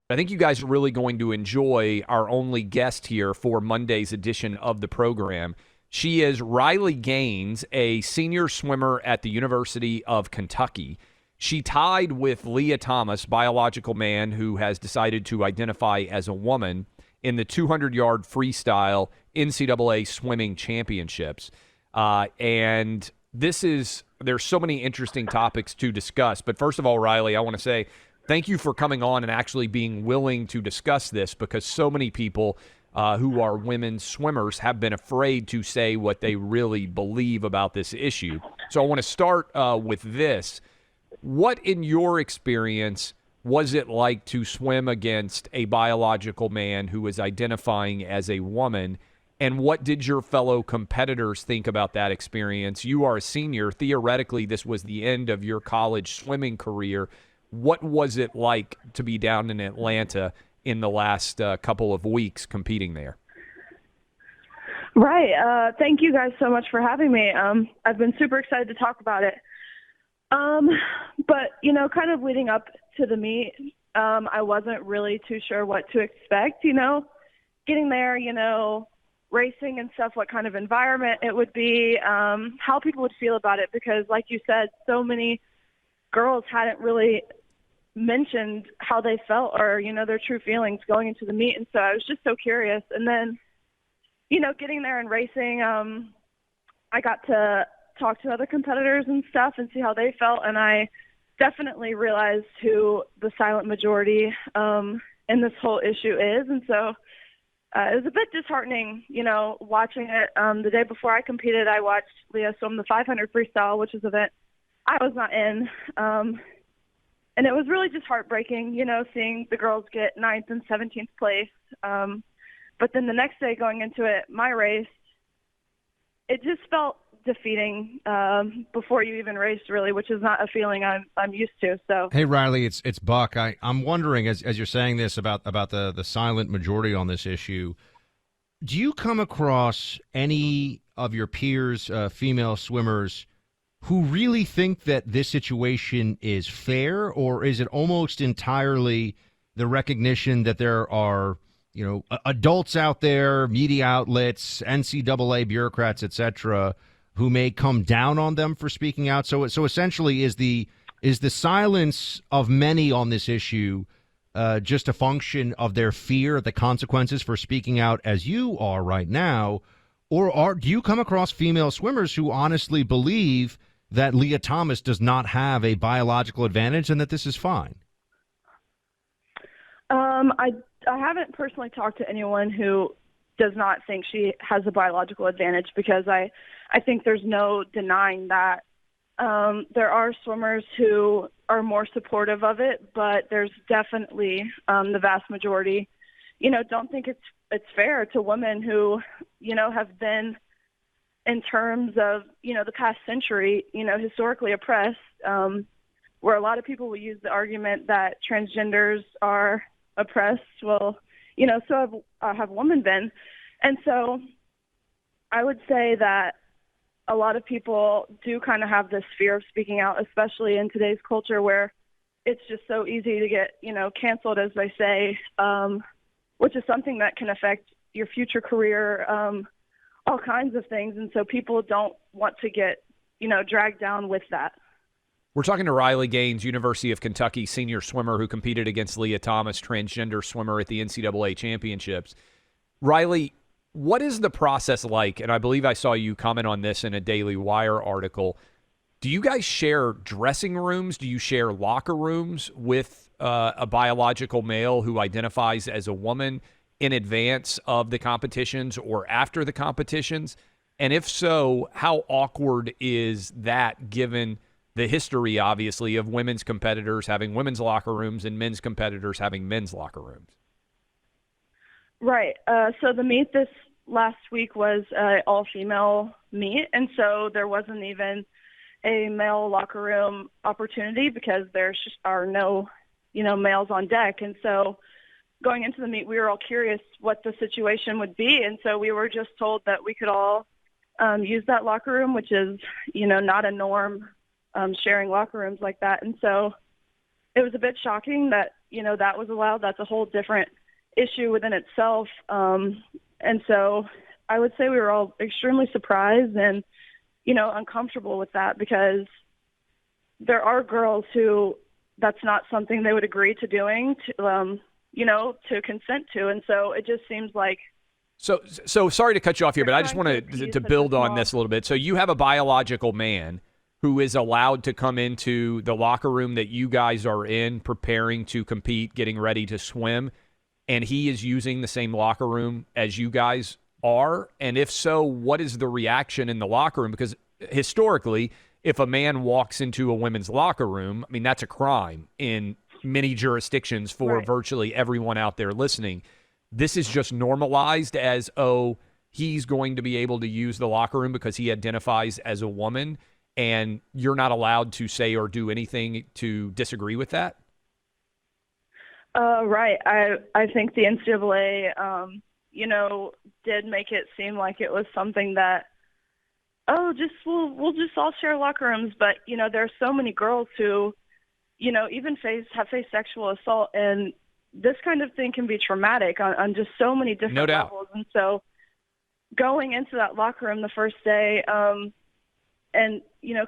I think you guys are really going to enjoy our only guest here for Monday's edition of the program. She is Riley Gaines, a senior swimmer at the University of Kentucky. She tied with Leah Thomas, biological man who has decided to identify as a woman, in the 200-yard freestyle NCAA swimming championships. And there's so many interesting topics to discuss. But first of all, Riley, I want to say thank you for coming on and actually being willing to discuss this, because so many people who are women swimmers have been afraid to say what they really believe about this issue. So I want to start with this. What, in your experience, was it like to swim against a biological man who is identifying as a woman? And what did your fellow competitors think about that experience? You are a senior. Theoretically, this was the end of your college swimming career. What was it like to be down in Atlanta in the last couple of weeks competing there? Right. Thank you guys so much for having me. I've been super excited to talk about it. But, kind of leading up to the meet, I wasn't really too sure what to expect, getting there, racing and stuff, what kind of environment it would be, how people would feel about it, because like you said, so many girls hadn't really mentioned how they felt or, their true feelings going into the meet. And so I was just so curious. And then, getting there and racing, I got to talk to other competitors and stuff and see how they felt. And I definitely realized who the silent majority in this whole issue is. And so it was a bit disheartening, watching it. The day before I competed, I watched Leah swim the 500 freestyle, which is an event I was not in. And it was really just heartbreaking, seeing the girls get 9th and 17th place. But then the next day going into it, my race, it just felt defeating before you even raced, really, which is not a feeling I'm used to. So hey, Riley, it's Buck. I'm wondering, as you're saying this about the silent majority on this issue, do you come across any of your peers, female swimmers, who really think that this situation is fair, or is it almost entirely the recognition that there are adults out there, media outlets, NCAA bureaucrats, etc., who may come down on them for speaking out? So essentially, is the silence of many on this issue just a function of their fear of the consequences for speaking out, as you are right now, or do you come across female swimmers who honestly believe that Leah Thomas does not have a biological advantage and that this is fine? I haven't personally talked to anyone who does not think she has a biological advantage, because I think there's no denying that. There are swimmers who are more supportive of it, but there's definitely the vast majority, don't think it's fair to women who, have been, in terms of, the past century, historically oppressed, where a lot of people will use the argument that transgenders are oppressed. Well, so have women been. And so I would say that a lot of people do kind of have this fear of speaking out, especially in today's culture where it's just so easy to get, canceled, as they say, which is something that can affect your future career, all kinds of things. And so people don't want to get, dragged down with that. We're talking to Riley Gaines, University of Kentucky senior swimmer who competed against Leah Thomas, transgender swimmer at the NCAA championships. Riley, what is the process like? And I believe I saw you comment on this in a Daily Wire article. Do you guys share dressing rooms? Do you share locker rooms with a biological male who identifies as a woman in advance of the competitions or after the competitions? And if so, how awkward is that, given the history, obviously, of women's competitors having women's locker rooms and men's competitors having men's locker rooms? Right. So the meet this last week was an all-female meet, and so there wasn't even a male locker room opportunity because there are no, males on deck. And so going into the meet, we were all curious what the situation would be, and so we were just told that we could all use that locker room, which is, not a norm, sharing locker rooms like that. And so it was a bit shocking that, that was allowed. That's a whole different issue within itself. And so I would say we were all extremely surprised and, uncomfortable with that, because there are girls who that's not something they would agree to doing, to consent to. And so it just seems like. So sorry to cut you off here, but I just want to build on this a little bit. So you have a biological man who is allowed to come into the locker room that you guys are in, preparing to compete, getting ready to swim, and he is using the same locker room as you guys are? And if so, what is the reaction in the locker room? Because historically, if a man walks into a women's locker room, I mean, that's a crime in many jurisdictions for virtually everyone out there listening. This is just normalized as, he's going to be able to use the locker room because he identifies as a woman, and you're not allowed to say or do anything to disagree with that? Right. I think the NCAA, did make it seem like it was something that, we'll just all share locker rooms. But, there are so many girls who, even have faced sexual assault, and this kind of thing can be traumatic on just so many different levels. And so going into that locker room the first day, and,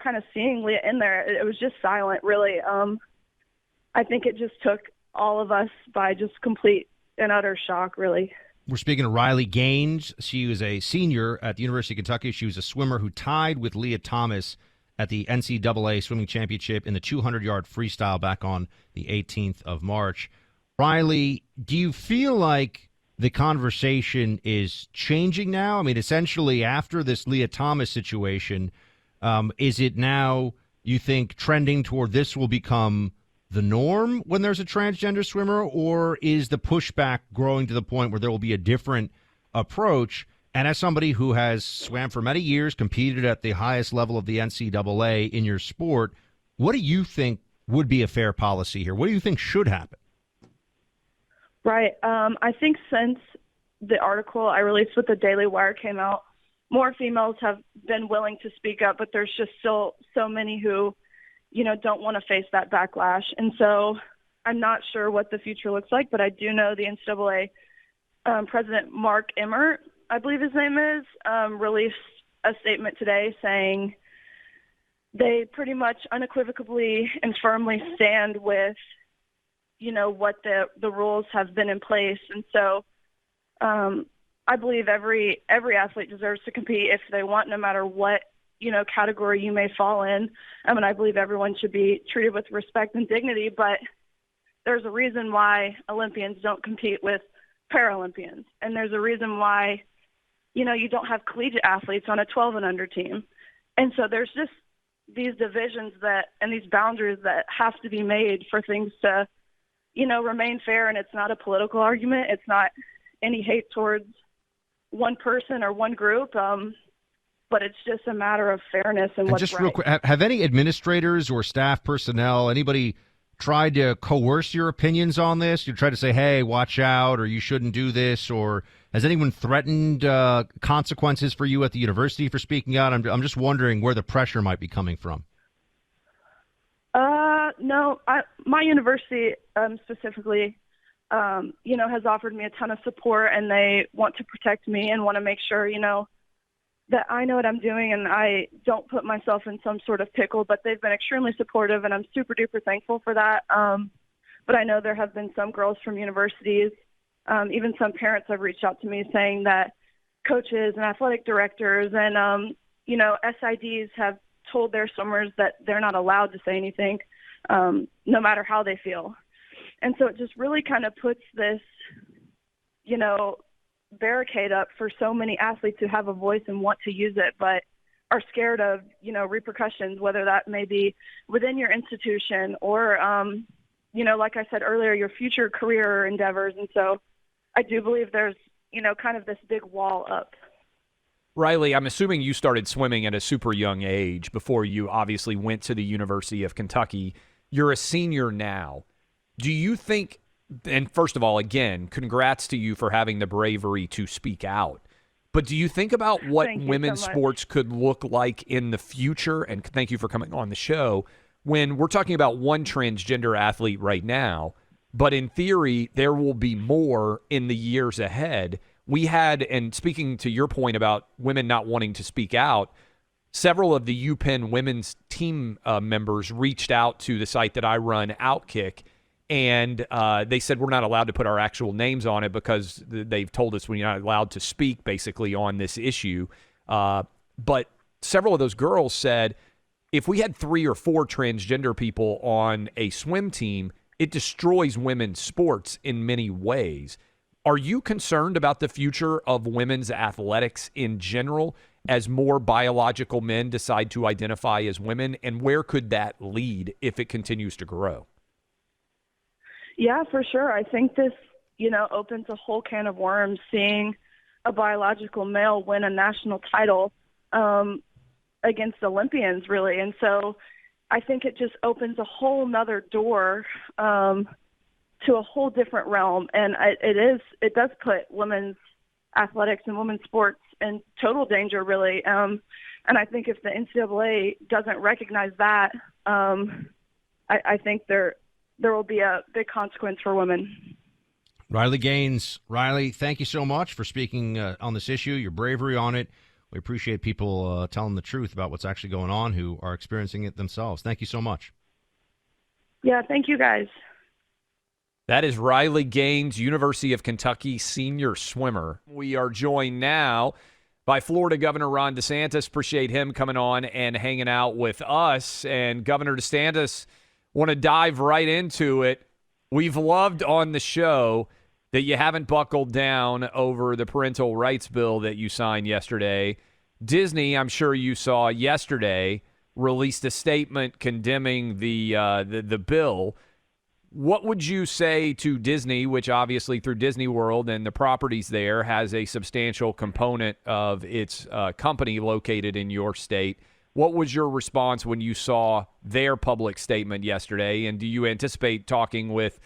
kind of seeing Leah in there, it was just silent, really. I think it just took all of us by just complete and utter shock, really. We're speaking to Riley Gaines. She was a senior at the University of Kentucky. She was a swimmer who tied with Leah Thomas at the NCAA swimming championship in the 200-yard freestyle back on the 18th of March. Riley, do you feel like the conversation is changing now? I mean, essentially after this Leah Thomas situation, is it now, you think, trending toward this will become the norm when there's a transgender swimmer, or is the pushback growing to the point where there will be a different approach? And as somebody who has swam for many years, competed at the highest level of the NCAA in your sport, what do you think would be a fair policy here? What do you think should happen? Right. I think since the article I released with the Daily Wire came out, more females have been willing to speak up, but there's just still so many who don't want to face that backlash. And so I'm not sure what the future looks like, but I do know the NCAA President Mark Emmert, I believe his name is, released a statement today saying they pretty much unequivocally and firmly stand with, what the rules have been in place. And so I believe every athlete deserves to compete if they want, no matter what category you may fall in. I believe everyone should be treated with respect and dignity, but there's a reason why Olympians don't compete with Paralympians. And there's a reason why, you don't have collegiate athletes on a 12 and under team. And so there's just these divisions and these boundaries that have to be made for things to, remain fair. And it's not a political argument. It's not any hate towards one person or one group. But it's just a matter of fairness and what's just right. Real quick, have any administrators or staff personnel, anybody tried to coerce your opinions on this? You tried to say, hey, watch out, or you shouldn't do this, or has anyone threatened consequences for you at the university for speaking out? I'm just wondering where the pressure might be coming from. No, my university specifically, has offered me a ton of support, and they want to protect me and want to make sure, that I know what I'm doing and I don't put myself in some sort of pickle, but they've been extremely supportive, and I'm super duper thankful for that. But I know there have been some girls from universities, even some parents have reached out to me saying that coaches and athletic directors and, SIDs have told their swimmers that they're not allowed to say anything, no matter how they feel. And so it just really kind of puts this, barricade up for so many athletes who have a voice and want to use it, but are scared of, repercussions, whether that may be within your institution or, like I said earlier, your future career endeavors. And so I do believe there's, kind of this big wall up. Riley, I'm assuming you started swimming at a super young age before you obviously went to the University of Kentucky. You're a senior now. Do you think, and first of all, again, congrats to you for having the bravery to speak out, but do you think about what women's sports could look like in the future? And thank you for coming on the show. When we're talking about one transgender athlete right now, but in theory, there will be more in the years ahead. We had, and speaking to your point about women not wanting to speak out, several of the UPenn women's team members reached out to the site that I run, Outkick, and they said we're not allowed to put our actual names on it because they've told us we're not allowed to speak basically on this issue. But several of those girls said if we had 3 or 4 transgender people on a swim team, it destroys women's sports in many ways. Are you concerned about the future of women's athletics in general as more biological men decide to identify as women? And where could that lead if it continues to grow? Yeah, for sure. I think this, opens a whole can of worms, seeing a biological male win a national title against Olympians, really. And so I think it just opens a whole nother door to a whole different realm. And it does put women's athletics and women's sports in total danger, really. And I think if the NCAA doesn't recognize that, I think there will be a big consequence for women. Riley Gaines. Riley, thank you so much for speaking on this issue, your bravery on it. We appreciate people telling the truth about what's actually going on who are experiencing it themselves. Thank you so much. Yeah, thank you, guys. That is Riley Gaines, University of Kentucky senior swimmer. We are joined now by Florida Governor Ron DeSantis. Appreciate him coming on and hanging out with us. And Governor DeSantis, want to dive right into it. We've loved on the show that you haven't buckled down over the parental rights bill that you signed yesterday. Disney, I'm sure you saw yesterday, released a statement condemning the bill. What would you say to Disney, which obviously through Disney World and the properties there has a substantial component of its company located in your state? What was your response when you saw their public statement yesterday? And do you anticipate talking with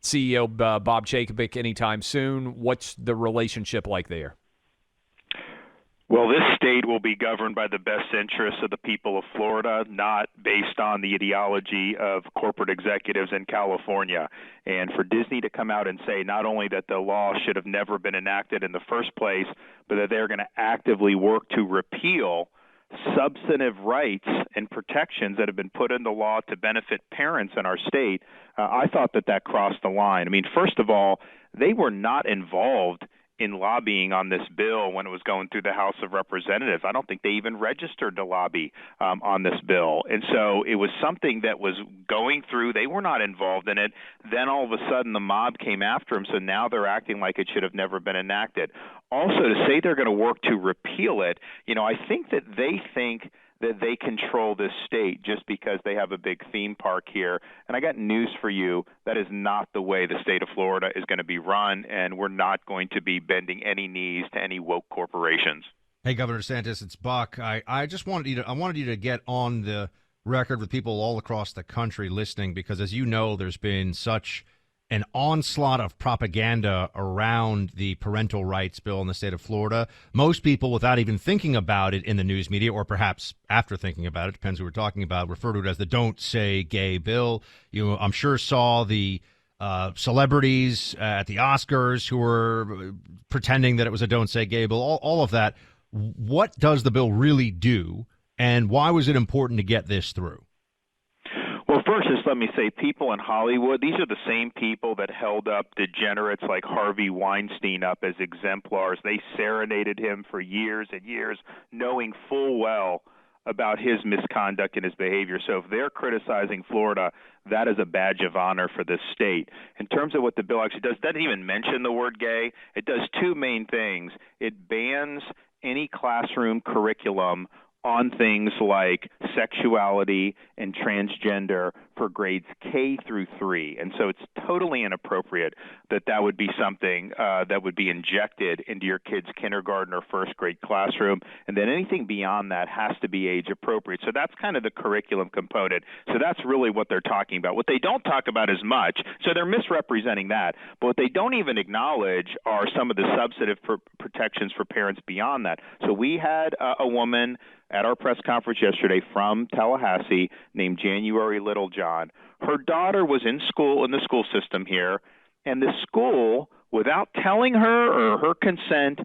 CEO Bob Chapek anytime soon? What's the relationship like there? Well, this state will be governed by the best interests of the people of Florida, not based on the ideology of corporate executives in California. And for Disney to come out and say not only that the law should have never been enacted in the first place, but that they're going to actively work to repeal substantive rights and protections that have been put in the law to benefit parents in our state, I thought that crossed the line. I mean, first of all, they were not involved in lobbying on this bill when it was going through the House of Representatives. I don't think they even registered to lobby on this bill. And so it was something that was going through. They were not involved in it. Then all of a sudden the mob came after them, so now they're acting like it should have never been enacted. Also, to say they're going to work to repeal it, I think that they think that they control this state just because they have a big theme park here. And I got news for you. That is not the way the state of Florida is going to be run, and we're not going to be bending any knees to any woke corporations. Hey, Governor DeSantis, it's Buck. I just wanted you to get on the record with people all across the country listening, because as you know, there's been such an onslaught of propaganda around the parental rights bill in the state of Florida. Most people, without even thinking about it in the news media, or perhaps after thinking about it, depends who we're talking about, refer to it as the Don't Say Gay bill. You, I'm sure, saw the celebrities at the Oscars who were pretending that it was a Don't Say Gay bill, all of that. What does the bill really do, and why was it important to get this through? Well, first, just let me say, people in Hollywood, these are the same people that held up degenerates like Harvey Weinstein up as exemplars. They serenaded him for years and years, knowing full well about his misconduct and his behavior. So if they're criticizing Florida, that is a badge of honor for this state. In terms of what the bill actually does, it doesn't even mention the word gay. It does two main things. It bans any classroom curriculum on things like sexuality and transgender for grades K through 3. And so it's totally inappropriate that would be something that would be injected into your kid's kindergarten or first grade classroom. And then anything beyond that has to be age appropriate. So that's kind of the curriculum component. So that's really what they're talking about. What they don't talk about as much, so they're misrepresenting that, but what they don't even acknowledge are some of the substantive protections for parents beyond that. So we had a woman at our press conference yesterday from Tallahassee named January Littlejohn, John. Her daughter was in the school system here, and the school, without telling her or her consent,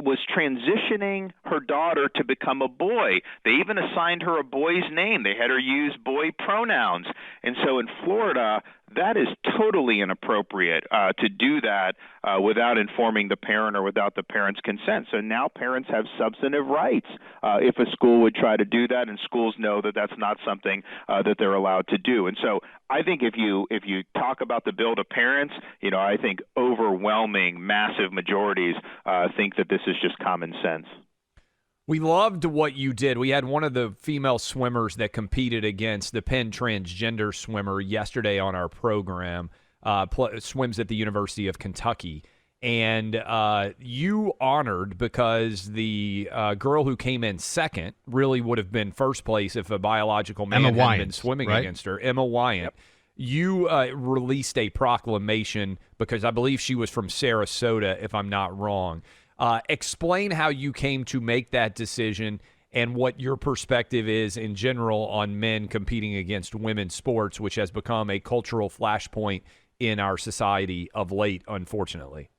was transitioning her daughter to become a boy. They even assigned her a boy's name. They had her use boy pronouns. And so in Florida, that is totally inappropriate to do that without informing the parent or without the parent's consent. So now parents have substantive rights if a school would try to do that, and schools know that that's not something that they're allowed to do. And so I think if you talk about the bill to parents, I think overwhelming, massive majorities think that this is just common sense. We loved what you did. We had one of the female swimmers that competed against the Penn transgender swimmer yesterday on our program, swims at the University of Kentucky. And you honored because the girl who came in second really would have been first place if a biological man had been swimming against her, Emma Wyant. Yep. You released a proclamation because I believe she was from Sarasota, if I'm not wrong. Explain how you came to make that decision and what your perspective is in general on men competing against women's sports, which has become a cultural flashpoint in our society of late, unfortunately.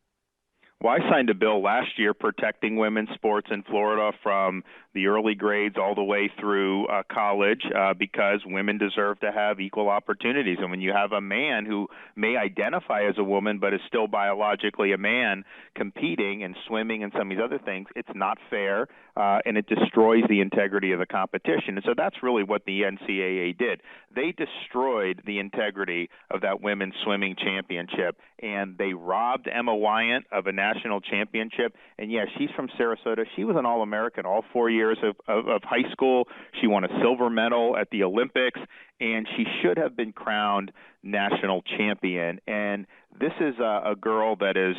Well, I signed a bill last year protecting women's sports in Florida from the early grades all the way through college because women deserve to have equal opportunities. And when you have a man who may identify as a woman but is still biologically a man competing and swimming and some of these other things, it's not fair and it destroys the integrity of the competition. And so that's really what the NCAA did. They destroyed the integrity of that women's swimming championship, and they robbed Emma Wyant of a national championship. And yes, she's from Sarasota. She was an All-American all 4 years of high school. She won a silver medal at the Olympics, and she should have been crowned national champion. And this is a girl that is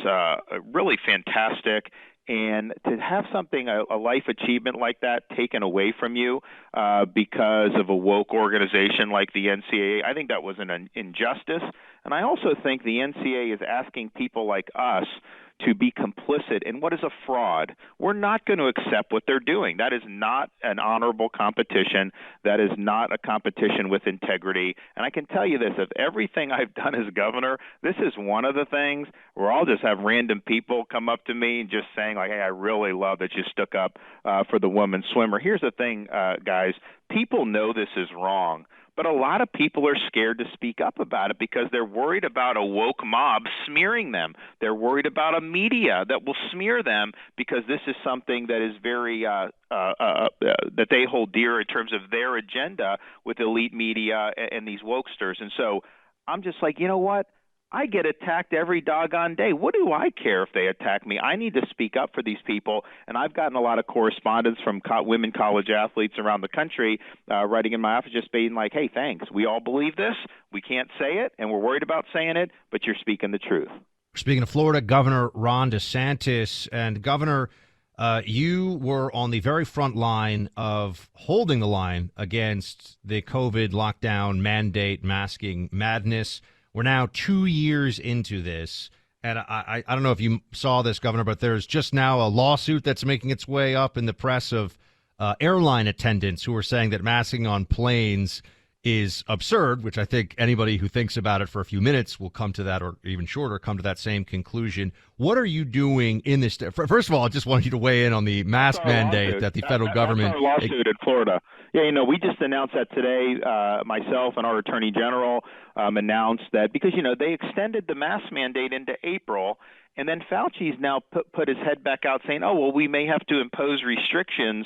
really fantastic. And to have something, a life achievement like that taken away from you because of a woke organization like the NCAA, I think that was an injustice. And I also think the NCAA is asking people like us to be complicit in what is a fraud. We're not going to accept what they're doing. That is not an honorable competition. That is not a competition with integrity. And I can tell you this, of everything I've done as governor, this is one of the things where I'll just have random people come up to me and just saying, like, hey, I really love that you stuck up for the woman swimmer. Here's the thing, guys. People know this is wrong. But a lot of people are scared to speak up about it because they're worried about a woke mob smearing them. They're worried about a media that will smear them because this is something that is very that they hold dear in terms of their agenda with elite media and these wokesters. And so I'm just like, you know what? I get attacked every doggone day. What do I care if they attack me? I need to speak up for these people, and I've gotten a lot of correspondence from women college athletes around the country writing in my office just being like, hey, thanks. We all believe this. We can't say it, and we're worried about saying it, but you're speaking the truth. Speaking of Florida, Governor Ron DeSantis, and Governor, you were on the very front line of holding the line against the COVID lockdown mandate masking madness. We're now 2 years into this, and I don't know if you saw this, Governor, but there's just now a lawsuit that's making its way up in the press of airline attendants who are saying that masking on planes is absurd, which I think anybody who thinks about it for a few minutes will come to that, or even shorter, come to that same conclusion. What are you doing in this? First of all, I just want you to weigh in on the mask mandate that the federal government. That's our lawsuit in Florida. Yeah, we just announced that today. Myself and our Attorney General announced that because, they extended the mask mandate into April, and then Fauci's now put his head back out saying, oh, well, we may have to impose restrictions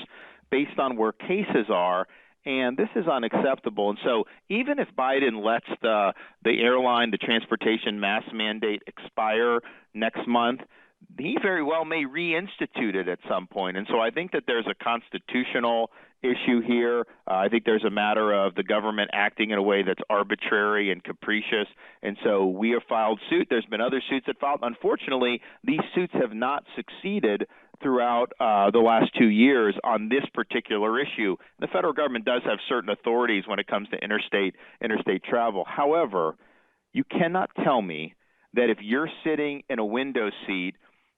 based on where cases are. And this is unacceptable. And so even if Biden lets the airline, the transportation mask mandate expire next month, he very well may reinstitute it at some point. And so I think that there's a constitutional issue here. I think there's a matter of the government acting in a way that's arbitrary and capricious. And so we have filed suit. There's been other suits that filed. Unfortunately, these suits have not succeeded throughout the last 2 years on this particular issue. The federal government does have certain authorities when it comes to interstate travel. However, you cannot tell me that if you're sitting in a window seat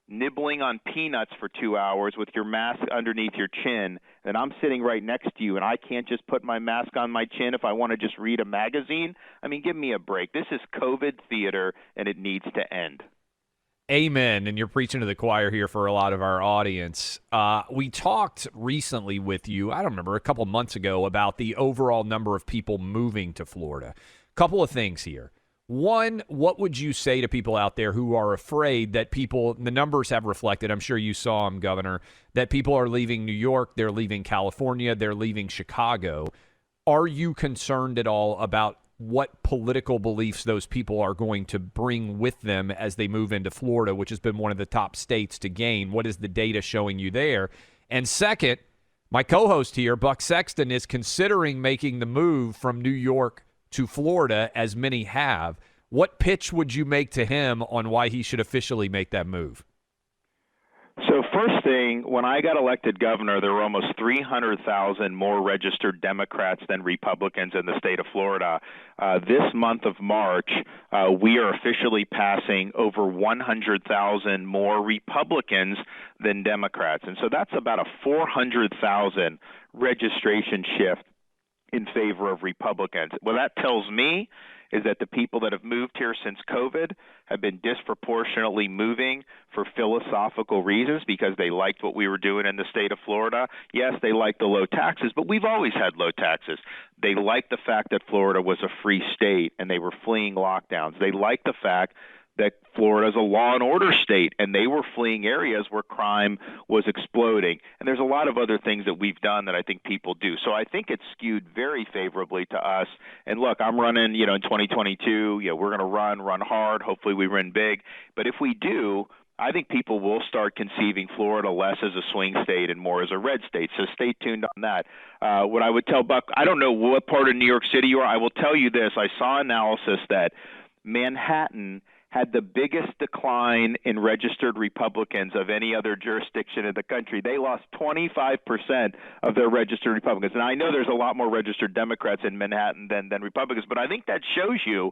nibbling on peanuts for 2 hours with your mask underneath your chin and I'm sitting right next to you, and I can't just put my mask on my chin if I want to just read a magazine? I mean, give me a break. This is COVID theater, and it needs to end. Amen. And you're preaching to the choir here for a lot of our audience. We talked recently with you, I don't remember, a couple months ago about the overall number of people moving to Florida. Couple of things here. One, what would you say to people out there who are afraid that the numbers have reflected, I'm sure you saw them, Governor, that people are leaving New York, they're leaving California, they're leaving Chicago. Are you concerned at all about what political beliefs those people are going to bring with them as they move into Florida, which has been one of the top states to gain? What is the data showing you there? And second, my co-host here, Buck Sexton, is considering making the move from New York to Florida, as many have. What pitch would you make to him on why he should officially make that move? So first thing, when I got elected governor, there were almost 300,000 more registered Democrats than Republicans in the state of Florida. This month of March, we are officially passing over 100,000 more Republicans than Democrats. And so that's about a 400,000 registration shift in favor of Republicans. What that tells me is that the people that have moved here since COVID have been disproportionately moving for philosophical reasons because they liked what we were doing in the state of Florida. Yes, they liked the low taxes, but we've always had low taxes. They liked the fact that Florida was a free state and they were fleeing lockdowns. They liked the fact that Florida is a law and order state, and they were fleeing areas where crime was exploding. And there's a lot of other things that we've done that I think people do. So I think it's skewed very favorably to us. And look, I'm running, in 2022, we're going to run hard. Hopefully we win big. But if we do, I think people will start conceiving Florida less as a swing state and more as a red state. So stay tuned on that. What I would tell Buck, I don't know what part of New York City you are. I will tell you this. I saw analysis that Manhattan had the biggest decline in registered Republicans of any other jurisdiction in the country. They lost 25% of their registered Republicans. And I know there's a lot more registered Democrats in Manhattan than Republicans, but I think that shows you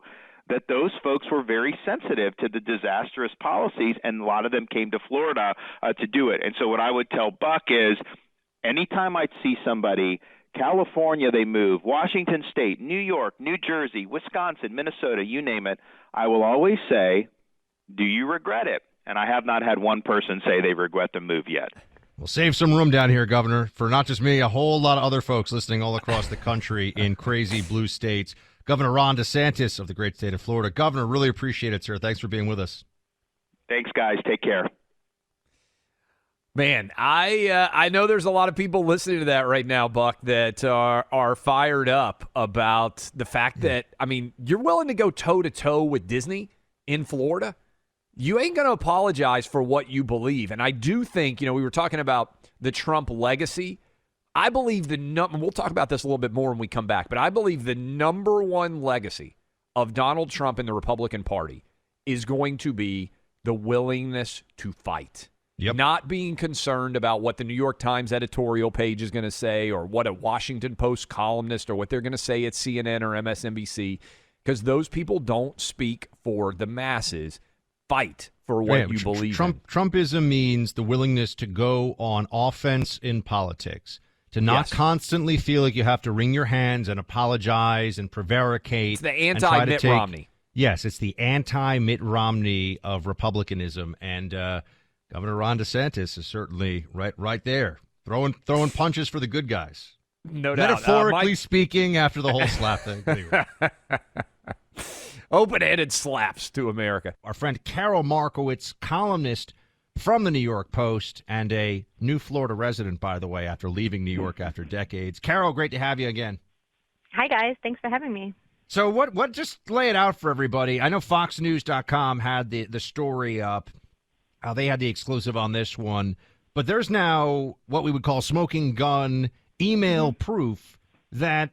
that those folks were very sensitive to the disastrous policies, and a lot of them came to Florida to do it. And so what I would tell Buck is anytime I'd see somebody, California, they move, Washington State, New York, New Jersey, Wisconsin, Minnesota, you name it, I will always say, do you regret it? And I have not had one person say they regret the move yet. We'll save some room down here, Governor, for not just me, a whole lot of other folks listening all across the country in crazy blue states. Governor Ron DeSantis of the great state of Florida. Governor, really appreciate it, sir. Thanks for being with us. Thanks, guys. Take care. Man, I know there's a lot of people listening to that right now, Buck, that are fired up about the fact that, you're willing to go toe-to-toe with Disney in Florida. You ain't going to apologize for what you believe. And I do think, we were talking about the Trump legacy. I believe we'll talk about this a little bit more when we come back, but I believe the number one legacy of Donald Trump and the Republican Party is going to be the willingness to fight. Yep. Not being concerned about what the New York Times editorial page is going to say or what a Washington Post columnist or what they're going to say at CNN or MSNBC, because those people don't speak for the masses. Fight for what you believe in. Trumpism means the willingness to go on offense in politics, to not constantly feel like you have to wring your hands and apologize and prevaricate. It's the anti-Mitt Romney. Yes, it's the anti-Mitt Romney of Republicanism, and Governor Ron DeSantis is certainly right there, throwing punches for the good guys. No doubt. Metaphorically speaking, after the whole slap thing. Anyway. Open-handed slaps to America. Our friend Karol Markowicz, columnist from the New York Post and a new Florida resident, by the way, after leaving New York after decades. Karol, great to have you again. Hi, guys. Thanks for having me. So what? Just lay it out for everybody. I know FoxNews.com had the story up. They had the exclusive on this one, but there's now what we would call smoking gun email proof that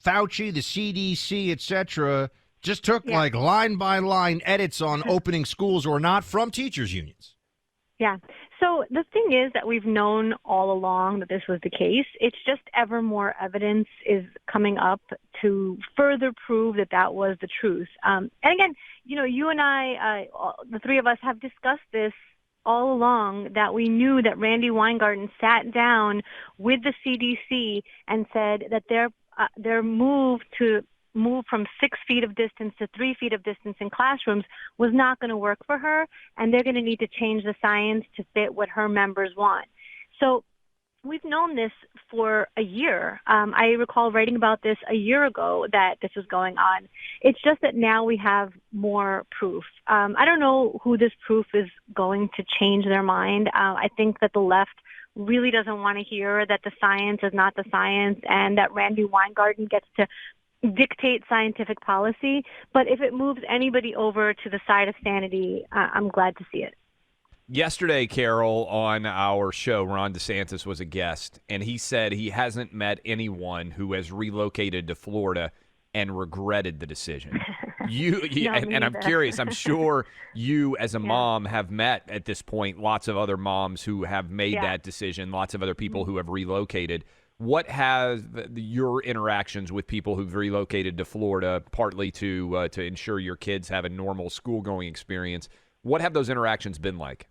Fauci, the CDC, etc., just took like line-by-line edits on opening schools or not from teachers' unions. Yeah. So the thing is that we've known all along that this was the case. It's just ever more evidence is coming up to further prove that was the truth. And again, you and I, the three of us have discussed this all along that we knew that Randy Weingarten sat down with the CDC and said that their move from 6 feet of distance to 3 feet of distance in classrooms was not going to work for her, and they're going to need to change the science to fit what her members want. So we've known this for a year. I recall writing about this a year ago that this was going on. It's just that now we have more proof. I don't know who this proof is going to change their mind. I think that the left really doesn't want to hear that the science is not the science and that Randy Weingarten gets to dictate scientific policy. But if it moves anybody over to the side of sanity, I'm glad to see it. Yesterday, Carol, on our show, Ron DeSantis was a guest, and he said he hasn't met anyone who has relocated to Florida and regretted the decision. And I'm curious, I'm sure you as a mom have met at this point lots of other moms who have made that decision, lots of other people who have relocated. What has your interactions with people who've relocated to Florida, partly to ensure your kids have a normal school-going experience, what have those interactions been like?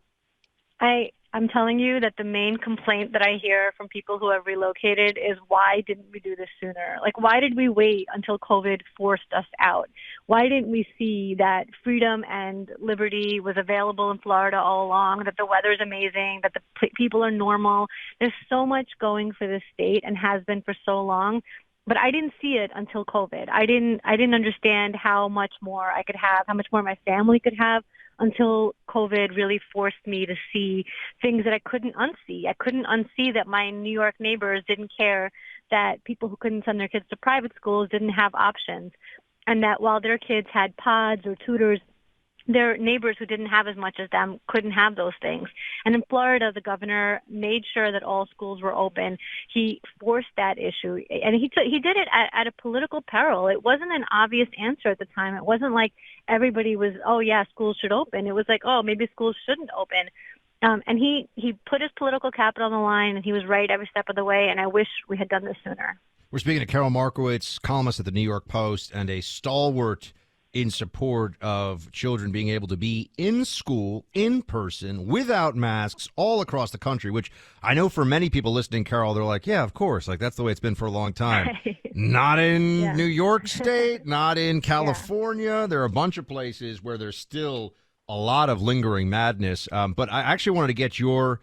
I'm telling you that the main complaint that I hear from people who have relocated is, why didn't we do this sooner? Like, why did we wait until COVID forced us out? Why didn't we see that freedom and liberty was available in Florida all along, that the weather is amazing, that the people are normal? There's so much going for this state and has been for so long. But I didn't see it until COVID. I didn't understand how much more I could have, how much more my family could have, until COVID really forced me to see things that I couldn't unsee. I couldn't unsee that my New York neighbors didn't care that people who couldn't send their kids to private schools didn't have options, and that while their kids had pods or tutors, their neighbors who didn't have as much as them couldn't have those things. And in Florida, the governor made sure that all schools were open. He forced that issue, and he did it at a political peril. It wasn't an obvious answer at the time. It wasn't like everybody was, oh yeah, schools should open. It was like, oh, maybe schools shouldn't open. And he put his political capital on the line, and he was right every step of the way. And I wish we had done this sooner. We're speaking to Karol Markowicz, columnist at the New York Post, and a stalwart in support of children being able to be in school, in person, without masks, all across the country, which I know for many people listening, Carol, they're like, yeah, of course. Like, that's the way it's been for a long time. Not in New York State, not in California. There are a bunch of places where there's still a lot of lingering madness. But I actually wanted to get your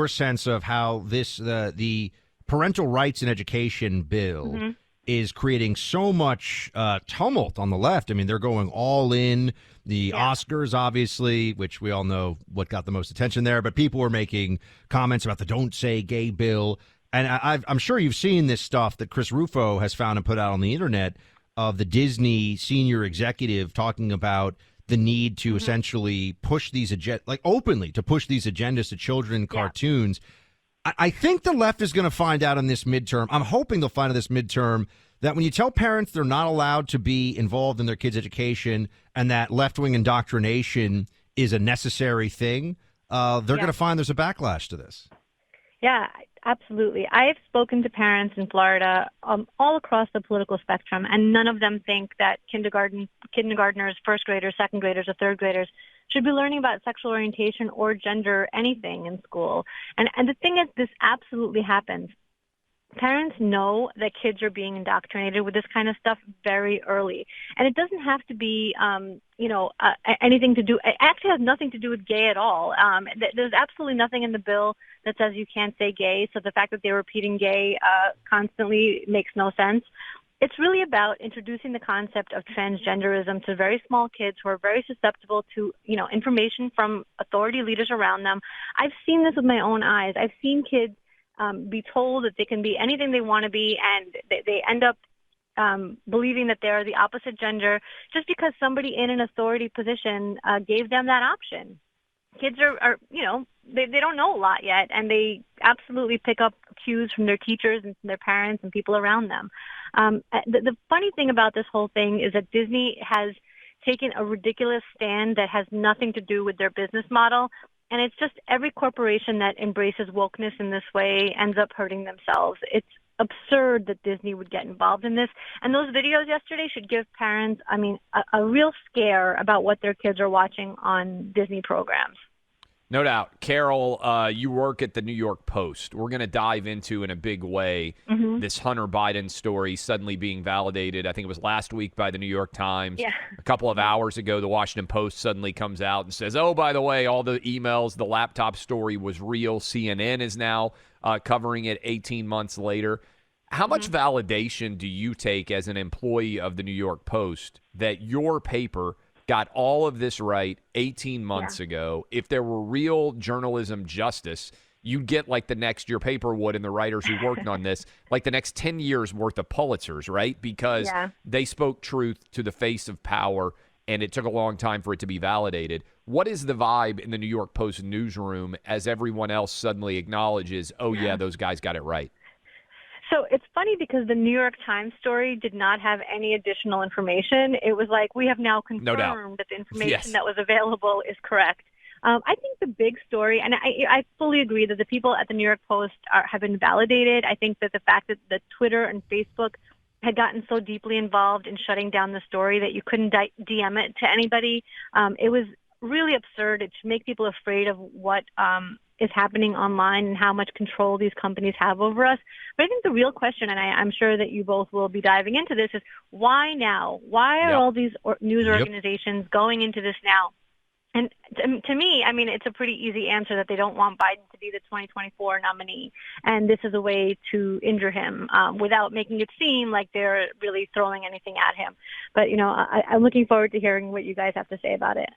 sense of how this the parental rights and education bill is creating so much tumult on the left. I mean, they're going all in. The Oscars, obviously, which we all know what got the most attention there, but people were making comments about the Don't Say Gay bill. And I'm sure you've seen this stuff that Chris Rufo has found and put out on the internet of the Disney senior executive talking about the need to essentially push these openly to push these agendas to children in cartoons. I think the left is going to find out in this midterm. I'm hoping they'll find in this midterm that when you tell parents they're not allowed to be involved in their kids' education and that left-wing indoctrination is a necessary thing, they're going to find there's a backlash to this. Yeah, absolutely. I've spoken to parents in Florida all across the political spectrum, and none of them think that kindergartners, first graders, second graders, or third graders should be learning about sexual orientation or gender anything in school. And the thing is, this absolutely happens. Parents know that kids are being indoctrinated with this kind of stuff very early. And it doesn't have to be, anything to do, it actually has nothing to do with gay at all. There's absolutely nothing in the bill that says you can't say gay. So the fact that they're repeating gay constantly makes no sense. It's really about introducing the concept of transgenderism to very small kids who are very susceptible to, information from authority leaders around them. I've seen this with my own eyes. I've seen kids be told that they can be anything they want to be, and they end up believing that they're the opposite gender just because somebody in an authority position gave them that option. Kids are they don't know a lot yet, and they absolutely pick up cues from their teachers and from their parents and people around them. The funny thing about this whole thing is that Disney has taken a ridiculous stand that has nothing to do with their business model. And it's just every corporation that embraces wokeness in this way ends up hurting themselves. It's absurd that Disney would get involved in this. And those videos yesterday should give parents, a real scare about what their kids are watching on Disney programs. No doubt. Karol, you work at the New York Post. We're going to dive into, in a big way, this Hunter Biden story suddenly being validated. I think it was last week by the New York Times. Yeah. A couple of hours ago, the Washington Post suddenly comes out and says, oh, by the way, all the emails, the laptop story was real. CNN is now covering it 18 months later. How much validation do you take as an employee of the New York Post that your paper got all of this right 18 months ago? If there were real journalism justice, you'd get like your paper would, and the writers who worked on this, like the next 10 years worth of Pulitzers, right? Because they spoke truth to the face of power, and it took a long time for it to be validated. What is the vibe in the New York Post newsroom as everyone else suddenly acknowledges, oh, yeah, those guys got it right? So it's funny because the New York Times story did not have any additional information. It was like, we have now confirmed that the information that was available is correct. I think the big story, and I fully agree that the people at the New York Post have been validated. I think that the fact that the Twitter and Facebook had gotten so deeply involved in shutting down the story that you couldn't DM it to anybody, it was really absurd. It should make people afraid of what is happening online and how much control these companies have over us. But I think the real question, and I'm sure that you both will be diving into this, is why now? Why are all these news organizations going into this now? And to me, I mean, it's a pretty easy answer that they don't want Biden to be the 2024 nominee. And this is a way to injure him without making it seem like they're really throwing anything at him. But, I'm looking forward to hearing what you guys have to say about it.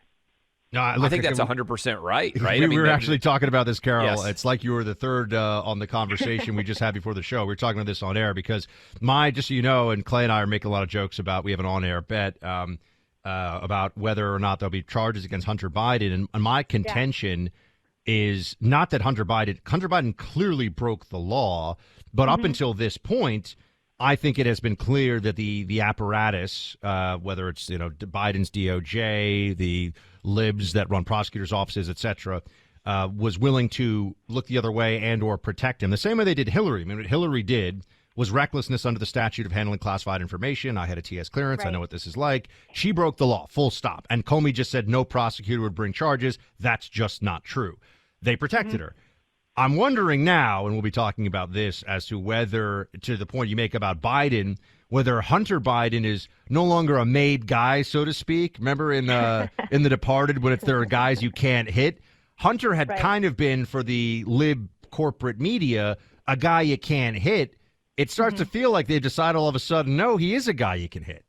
No, I think that's 100% right? We were actually talking about this, Karol. Yes. It's like you were the third on the conversation we just had before the show. We were talking about this on air because just so you know, and Clay and I are making a lot of jokes about, we have an on-air bet about whether or not there'll be charges against Hunter Biden. And my contention is not that Hunter Biden clearly broke the law, but up until this point, I think it has been clear that the apparatus, whether it's Biden's DOJ, the libs that run prosecutors' offices, et cetera, was willing to look the other way and or protect him. The same way they did Hillary. I mean, what Hillary did was recklessness under the statute of handling classified information. I had a TS clearance. I know what this is like. She broke the law, full stop. And Comey just said no prosecutor would bring charges. That's just not true. They protected her. I'm wondering now, and we'll be talking about this, as to whether, to the point you make about Biden, whether Hunter Biden is no longer a made guy, so to speak. Remember in The Departed, when there are guys you can't hit? Hunter had kind of been, for the lib corporate media, a guy you can't hit. It starts to feel like they've decided all of a sudden, no, he is a guy you can hit.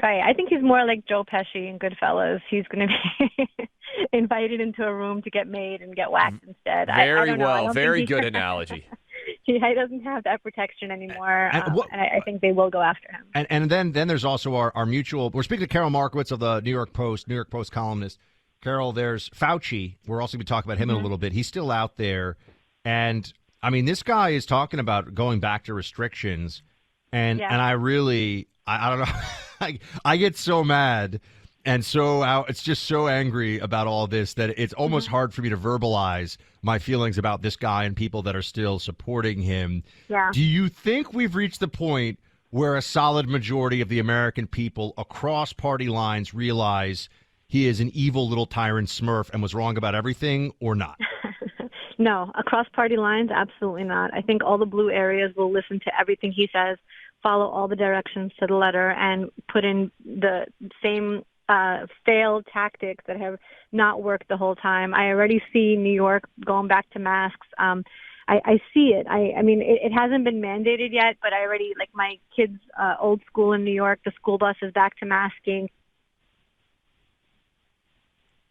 Right. I think he's more like Joe Pesci in Goodfellas. He's going to be invited into a room to get made and get whacked instead. Very well. Very good analogy. He doesn't have that protection anymore, and I think they will go after him. And then there's also our mutual. We're speaking to Karol Markowicz of the New York Post columnist. Karol, there's Fauci. We're also going to be talking about him in a little bit. He's still out there, and I mean, this guy is talking about going back to restrictions, and I really, I don't know, I get so mad and so out. It's just so angry about all this that it's almost hard for me to verbalize my feelings about this guy and people that are still supporting him. Yeah. Do you think we've reached the point where a solid majority of the American people across party lines realize he is an evil little tyrant Smurf and was wrong about everything, or not? No, across party lines, absolutely not. I think all the blue areas will listen to everything he says, follow all the directions to the letter, and put in the same failed tactics that have not worked the whole time. I already see New York going back to masks. I see it. I mean, it hasn't been mandated yet, but I already, like my kids' old school in New York, the school bus is back to masking.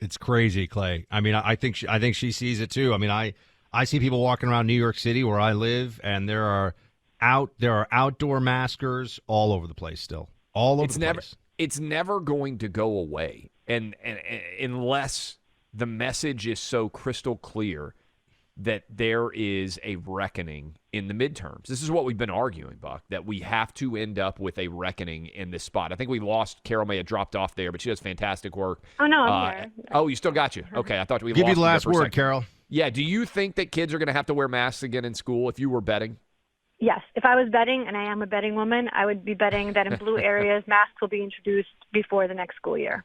It's crazy, Clay. I mean, I think she sees it too. I mean, I see people walking around New York City where I live, and there are outdoor maskers all over the place still. All over the place. It's never going to go away, and unless the message is so crystal clear that there is a reckoning in the midterms. This is what we've been arguing, Buck, that we have to end up with a reckoning in this spot. I think we lost. Karol may have dropped off there, but she does fantastic work. Oh, no, I'm here. Oh, you still got you. Okay, I thought we Give lost you the last word, Karol. Yeah, do you think that kids are going to have to wear masks again in school if you were betting? Yes. If I was betting, and I am a betting woman, I would be betting that in blue areas, masks will be introduced before the next school year.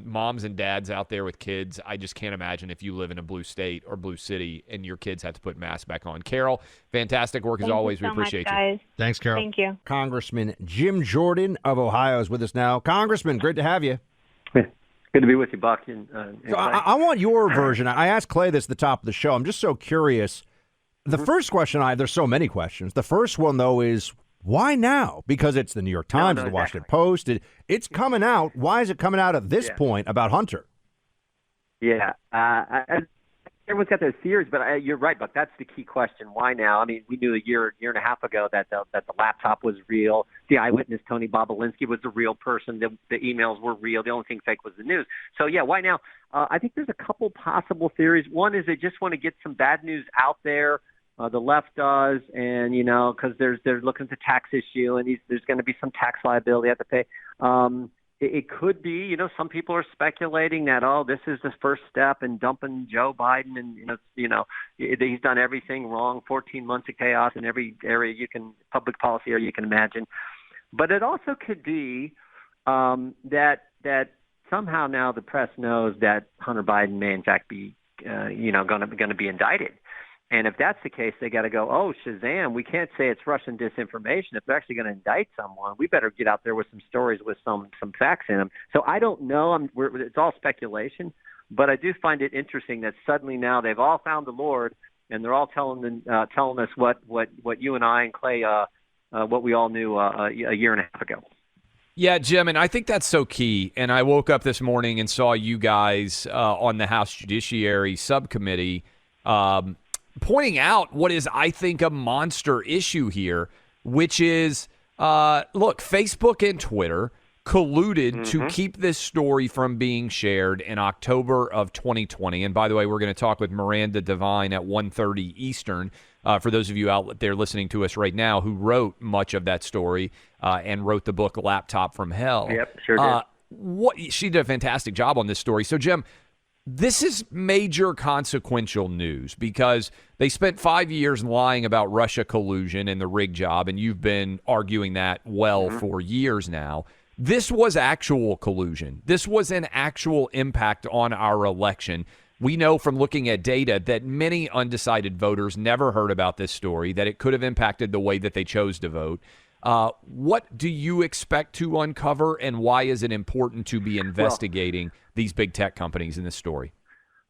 Moms and dads out there with kids, I just can't imagine if you live in a blue state or blue city and your kids have to put masks back on. Carol, fantastic work as always. We appreciate you. Guys. Thanks, Carol. Thank you. Congressman Jim Jordan of Ohio is with us now. Congressman, great to have you. Good to be with you, Buck. So I want your version. I asked Clay this at the top of the show. I'm just so curious. The first question, there's so many questions. The first one, though, is why now? Because it's the New York Times, the Washington Post. It's coming out. Why is it coming out at this point about Hunter? Yeah. Everyone's got their theories, but you're right, Buck. That's the key question. Why now? I mean, we knew a year and a half ago that the laptop was real. The eyewitness, Tony Bobolinsky, was a real person. The emails were real. The only thing fake was the news. So, yeah, why now? I think there's a couple possible theories. One is they just want to get some bad news out there. The left does, and, because they're looking at the tax issue, and there's going to be some tax liability at the pay. It could be, some people are speculating that, this is the first step in dumping Joe Biden, and, he's done everything wrong, 14 months of chaos in every area public policy area you can imagine. But it also could be that somehow now the press knows that Hunter Biden may in fact be, going to be indicted. And if that's the case, they got to go, Shazam, we can't say it's Russian disinformation. If they're actually going to indict someone, we better get out there with some stories with some facts in them. So I don't know. It's all speculation. But I do find it interesting that suddenly now they've all found the Lord, and they're all telling us what you and I and Clay, what we all knew a year and a half ago. Yeah, Jim, and I think that's so key. And I woke up this morning and saw you guys on the House Judiciary Subcommittee pointing out what is, I think, a monster issue here, which is, look, Facebook and Twitter colluded to keep this story from being shared in October of 2020. And by the way, we're going to talk with Miranda Devine at 1:30 Eastern, for those of you out there listening to us right now, who wrote much of that story and wrote the book Laptop from Hell. Yep, sure did. She did a fantastic job on this story. So, Jim, this is major consequential news because they spent 5 years lying about Russia collusion and the rig job, and you've been arguing that for years now. This was actual collusion. This was an actual impact on our election. We know from looking at data that many undecided voters never heard about this story, that it could have impacted the way that they chose to vote. What do you expect to uncover, and why is it important to be investigating these big tech companies in this story?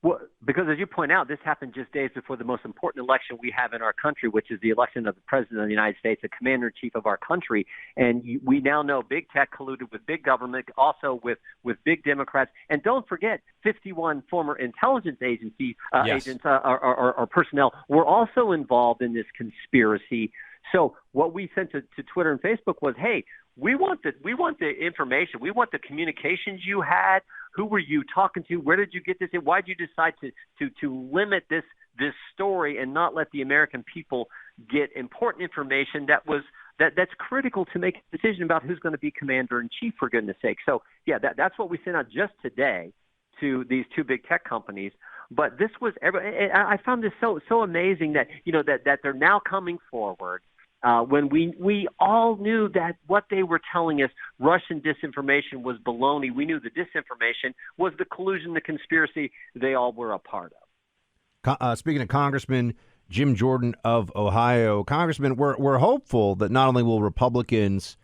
Well, because as you point out, this happened just days before the most important election we have in our country, which is the election of the President of the United States, the commander-in-chief of our country. And we now know big tech colluded with big government, also with big Democrats. And don't forget, 51 former intelligence agency agents or personnel were also involved in this conspiracy. So what we sent to Twitter and Facebook was, hey, we want the information. We want the communications you had. Who were you talking to? Where did you get this? Why did you decide to limit this story and not let the American people get important information that's critical to make a decision about who's going to be commander in chief, for goodness sake? So yeah, that's what we sent out just today to these two big tech companies. But this was I found this so amazing that that they're now coming forward. When we all knew that what they were telling us, Russian disinformation, was baloney. We knew the disinformation was the collusion, the conspiracy they all were a part of. Speaking of Congressman Jim Jordan of Ohio, Congressman, we're hopeful that not only will Republicans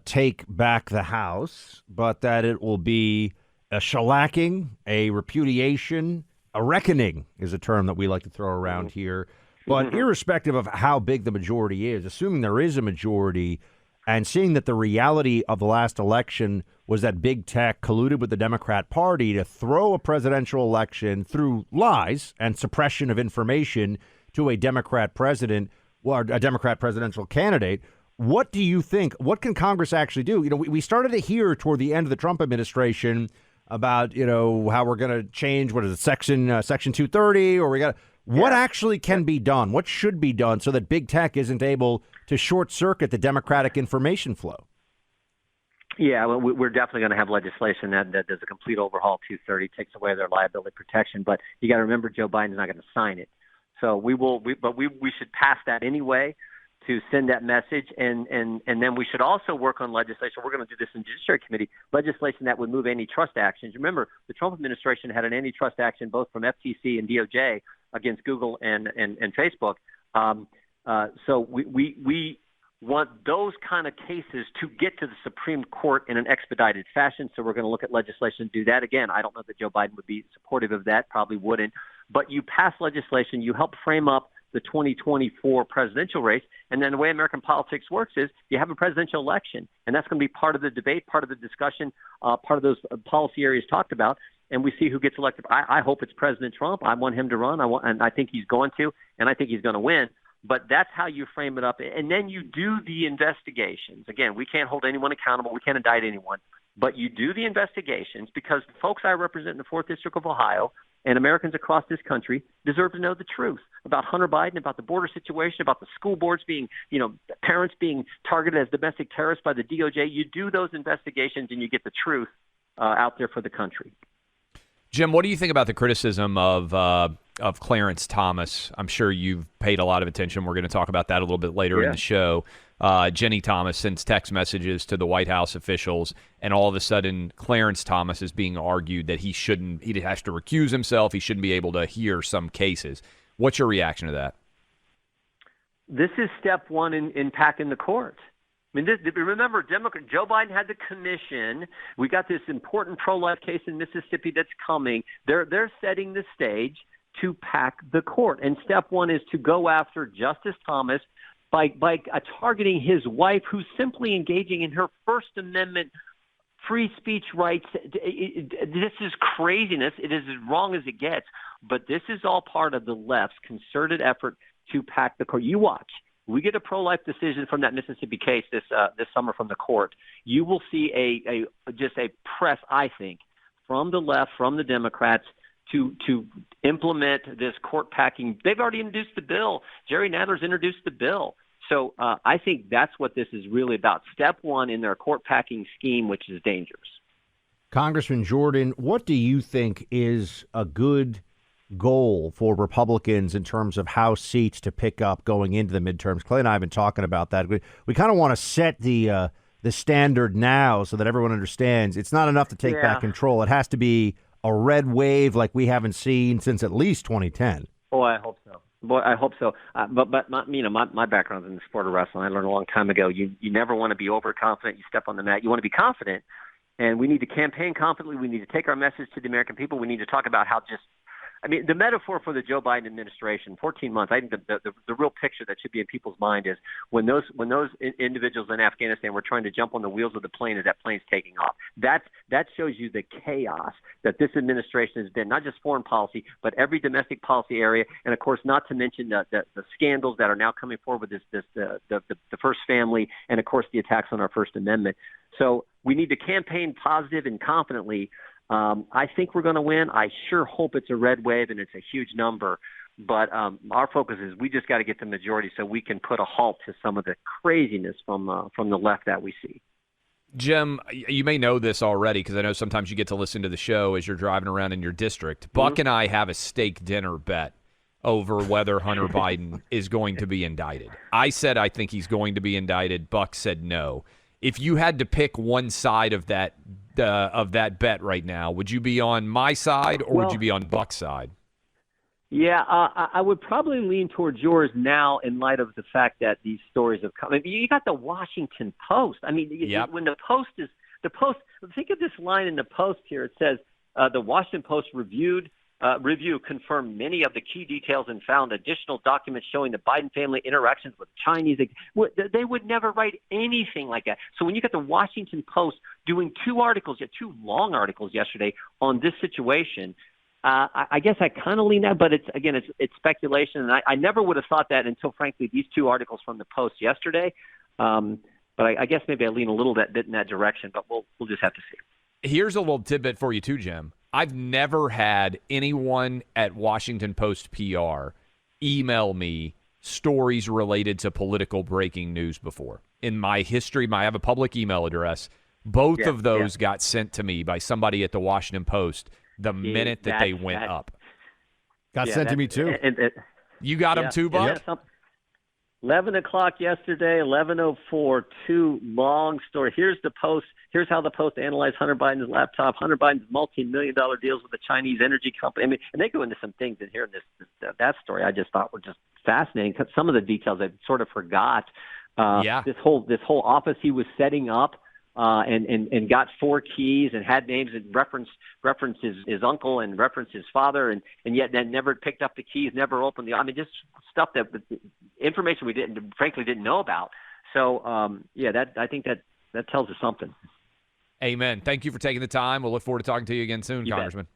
take back the House, but that it will be a shellacking, a repudiation, a reckoning is a term that we like to throw around here. But irrespective of how big the majority is, assuming there is a majority, and seeing that the reality of the last election was that big tech colluded with the Democrat Party to throw a presidential election through lies and suppression of information to a Democrat president or a Democrat presidential candidate, what do you think? What can Congress actually do? We started to hear toward the end of the Trump administration about, how we're going to change, what is it, Section 230, or what actually can be done? What should be done so that big tech isn't able to short circuit the democratic information flow? Yeah, well, we're definitely going to have legislation that does a complete overhaul of 230, takes away their liability protection. But you got to remember, Joe Biden's not going to sign it. So we should pass that anyway. send that message, and then we should also work on legislation. We're going to do this in Judiciary Committee, legislation that would move antitrust actions. Remember, the Trump administration had an antitrust action both from FTC and DOJ against Google and Facebook. So we want those kind of cases to get to the Supreme Court in an expedited fashion. So we're going to look at legislation to do that. Again, I don't know that Joe Biden would be supportive of that, probably wouldn't. But you pass legislation, you help frame up the 2024 presidential race, and then the way American politics works is you have a presidential election, and that's going to be part of the debate, part of the discussion, part of those policy areas talked about, and we see who gets elected. I hope it's President Trump. I want him to run, and I think he's going to, and I think he's going to win. But that's how you frame it up. And then you do the investigations. Again, we can't hold anyone accountable. We can't indict anyone. But you do the investigations because the folks I represent in the 4th District of Ohio and Americans across this country deserve to know the truth about Hunter Biden, about the border situation, about the school boards being, parents being targeted as domestic terrorists by the DOJ. You do those investigations and you get the truth out there for the country. Jim, what do you think about the criticism of Clarence Thomas? I'm sure you've paid a lot of attention. We're going to talk about that a little bit later in the show. Jenny Thomas sends text messages to the White House officials, and all of a sudden Clarence Thomas is being argued that he has to recuse himself. He shouldn't be able to hear some cases. What's your reaction to that? This is step one in packing the court. I mean, remember, Joe Biden had the commission. We got this important pro-life case in Mississippi that's coming. They're setting the stage to pack the court. And step one is to go after Justice Thomas by targeting his wife, who's simply engaging in her First Amendment free speech rights. This is craziness. It is as wrong as it gets. But this is all part of the left's concerted effort to pack the court. You watch. We get a pro-life decision from that Mississippi case this summer from the court. You will see a press, I think, from the left, from the Democrats, to implement this court packing. They've already introduced the bill. Jerry Nadler's introduced the bill. So I think that's what this is really about. Step one in their court packing scheme, which is dangerous. Congressman Jordan, what do you think is a good goal for Republicans in terms of House seats to pick up going into the midterms? Clay and I have been talking about that. We kind of want to set the standard now so that everyone understands it's not enough to take back control. It has to be a red wave like we haven't seen since at least 2010. Oh, I hope so. I hope so. But my background's in the sport of wrestling. I learned a long time ago. You never want to be overconfident. You step on the mat. You want to be confident, and we need to campaign confidently. We need to take our message to the American people. We need to talk about how the metaphor for the Joe Biden administration, 14 months, I think the real picture that should be in people's mind is when those individuals in Afghanistan were trying to jump on the wheels of the plane as that plane's taking off. That shows you the chaos that this administration has been, not just foreign policy, but every domestic policy area. And, of course, not to mention the scandals that are now coming forward with the first family and, of course, the attacks on our First Amendment. So we need to campaign positive and confidently. I think we're going to win. I sure hope it's a red wave and it's a huge number. But our focus is we just got to get the majority so we can put a halt to some of the craziness from the left that we see. Jim, you may know this already because I know sometimes you get to listen to the show as you're driving around in your district. Mm-hmm. Buck and I have a steak dinner bet over whether Hunter Biden is going to be indicted. I said I think he's going to be indicted. Buck said no. If you had to pick one side of that bet right now, would you be on my side or would you be on Buck's side? Yeah, I would probably lean towards yours now in light of the fact that these stories have come. I mean, you got the Washington Post. I mean, when the Post, think of this line in the Post here. It says, the Washington Post review confirmed many of the key details and found additional documents showing the Biden family interactions with Chinese. They would never write anything like that. So when you got the Washington Post doing two long articles yesterday on this situation, I guess I kind of lean that, but it's speculation. And I never would have thought that until, frankly, these two articles from the Post yesterday. But I guess maybe I lean a little bit in that direction, but we'll just have to see. Here's a little tidbit for you too, Jim. I've never had anyone at Washington Post PR email me stories related to political breaking news before. In my history, I have a public email address. Both of those got sent to me by somebody at the Washington Post the minute that they went up. Got sent to me too. You got them too, Buck? 11 o'clock yesterday, 11:04. Two long story. Here's the Post. Here's how the Post analyzed Hunter Biden's laptop. Hunter Biden's multi-million-dollar deals with the Chinese energy company. I mean, and they go into some things in here in that story I just thought were just fascinating. Some of the details I sort of forgot. This whole office he was setting up. And got 4 keys and had names and referenced his uncle and referenced his father and yet then never picked up the keys, never opened just stuff that information we frankly didn't know about. So I think that tells us something. Amen. Thank you for taking the time. We'll look forward to talking to you again soon, Congressman.